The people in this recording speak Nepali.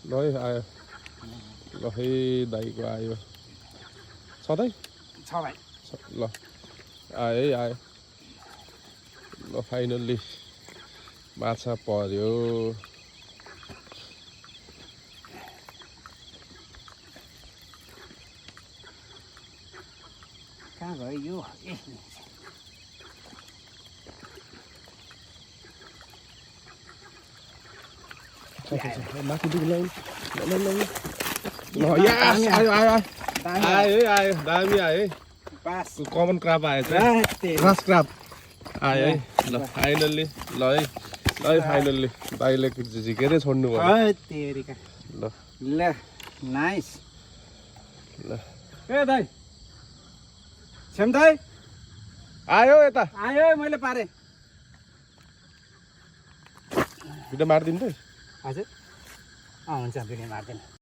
ल है आयो ल है दाइको आयो सधैँ छ भाइ ल आयो है आयो ल फाइनल्ली माछा पर्यो कहाँ भयो यो ए माथि दुख ल यस आयो आयो आयो है आयो दामी आयो है पास कमन क्राप आयो चाहिँ ग्रास क्राप आयो है ल फाइनल्ली ल है फाइनल्ली दाइले झिकेरै छोड्नु भयो तेरिका ल ल नाइस ल ए दाइ छेम दाइ आयो यता आयो मैले पारेँ भिडियो मारिदिनु त हजुर हुन्छ भिडियो मार्दैन